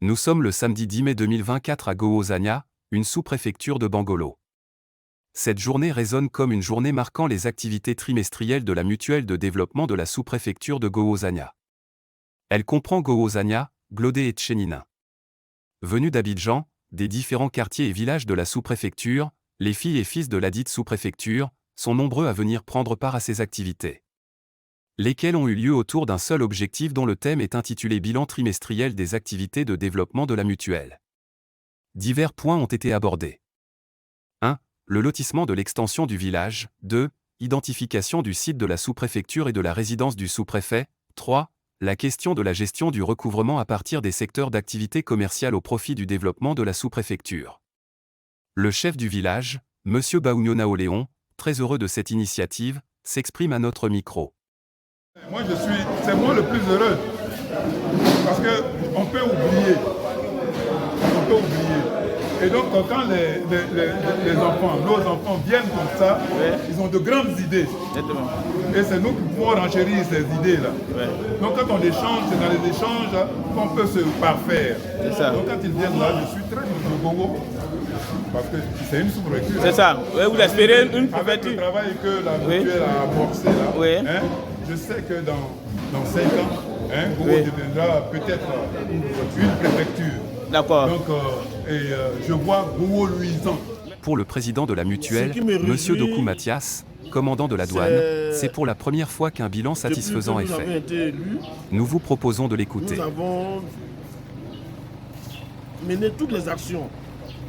Nous sommes le samedi 10 mai 2024 à Gohozania, une sous-préfecture de Bangolo. Cette journée résonne comme une journée marquant les activités trimestrielles de la mutuelle de développement de la sous-préfecture de Gohozania. Elle comprend Gohozania, Glodé et Tchénina. Venus d'Abidjan, des différents quartiers et villages de la sous-préfecture, les filles et fils de ladite sous-préfecture sont nombreux à venir prendre part à ces activités, lesquelles ont eu lieu autour d'un seul objectif dont le thème est intitulé Bilan trimestriel des activités de développement de la mutuelle. Divers points ont été abordés. 1. Le lotissement de l'extension du village. 2. Identification du site de la sous-préfecture et de la résidence du sous-préfet. 3. La question de la gestion du recouvrement à partir des secteurs d'activité commerciale au profit du développement de la sous-préfecture. Le chef du village, M. Baounio Naoléon, très heureux de cette initiative, s'exprime à notre micro. C'est moi le plus heureux, parce qu'on peut oublier. Et donc quand les enfants, nos enfants viennent comme ça, ils ont de grandes idées. Exactement. Et c'est nous qui pouvons renchérir ces idées-là. Donc quand on échange, c'est dans les échanges qu'on peut se parfaire. Donc quand ils viennent là, je suis très heureux, parce que c'est une sous-préfecture. C'est ça. Oui, vous espérez une préfecture. Avec le travail que la mutuelle a amorcé là, je sais que dans 5 ans, Gogo deviendra peut-être une préfecture. D'accord. Donc, je vois Gogo luisant. Pour le président de la mutuelle, M. Doku Mathias, commandant de la douane, c'est pour la première fois qu'un bilan satisfaisant est fait. Nous vous proposons de l'écouter. Nous avons mené toutes les actions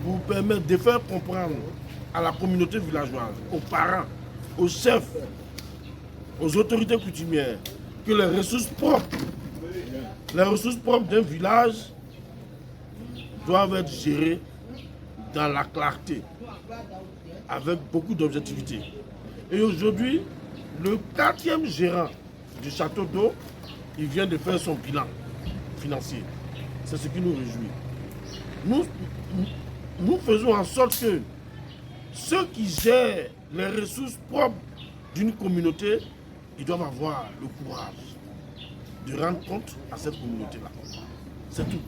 pour permettre de faire comprendre à la communauté villageoise, aux parents, aux chefs, aux autorités coutumières, que les ressources propres d'un village doivent être gérées dans la clarté, avec beaucoup d'objectivité. Et aujourd'hui, le 4e gérant du château d'eau, il vient de faire son bilan financier. C'est ce qui nous réjouit. Nous faisons en sorte que ceux qui gèrent les ressources propres d'une communauté, ils doivent avoir le courage de rendre compte à cette communauté-là. C'est tout.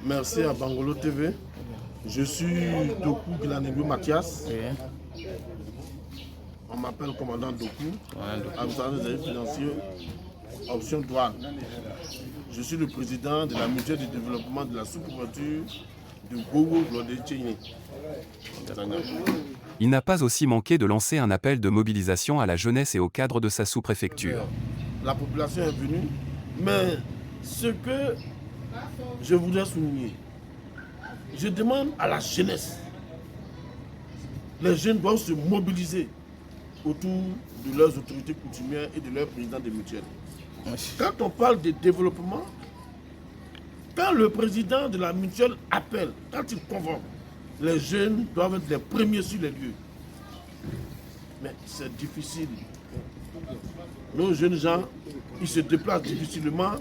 Merci à Bangolo TV. Je suis Doku Glaneglu Mathias. On m'appelle commandant Doku, administrateur des services financiers, option douane. Je suis le président de la mutuelle de développement de la sous-préfecture de Gogo Glodé Tchénina. Il n'a pas aussi manqué de lancer un appel de mobilisation à la jeunesse et au cadre de sa sous-préfecture. La population est venue, mais ce que je voudrais souligner, je demande à la jeunesse, les jeunes doivent se mobiliser autour de leurs autorités coutumières et de leurs présidents de mutuelles. Quand on parle de développement, quand le président de la mutuelle appelle, quand il convoque, les jeunes doivent être les premiers sur les lieux. Mais c'est difficile. Nos jeunes gens, ils se déplacent difficilement,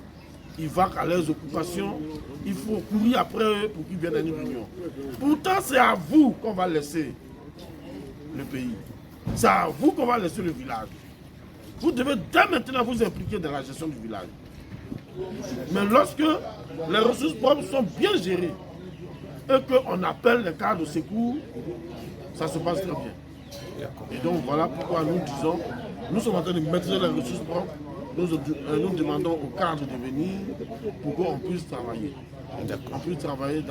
ils vont à leurs occupations, il faut courir après eux pour qu'ils viennent à une réunion. Pourtant, c'est à vous qu'on va laisser le pays. C'est à vous qu'on va laisser le village. Vous devez dès maintenant vous impliquer dans la gestion du village. Mais lorsque les ressources propres sont bien gérées et qu'on appelle les cadres de secours, ça se passe très bien. Et donc voilà pourquoi nous disons, nous sommes en train de maîtriser les ressources propres, nous demandons aux cadres de venir pour qu'on puisse travailler. On puisse travailler dans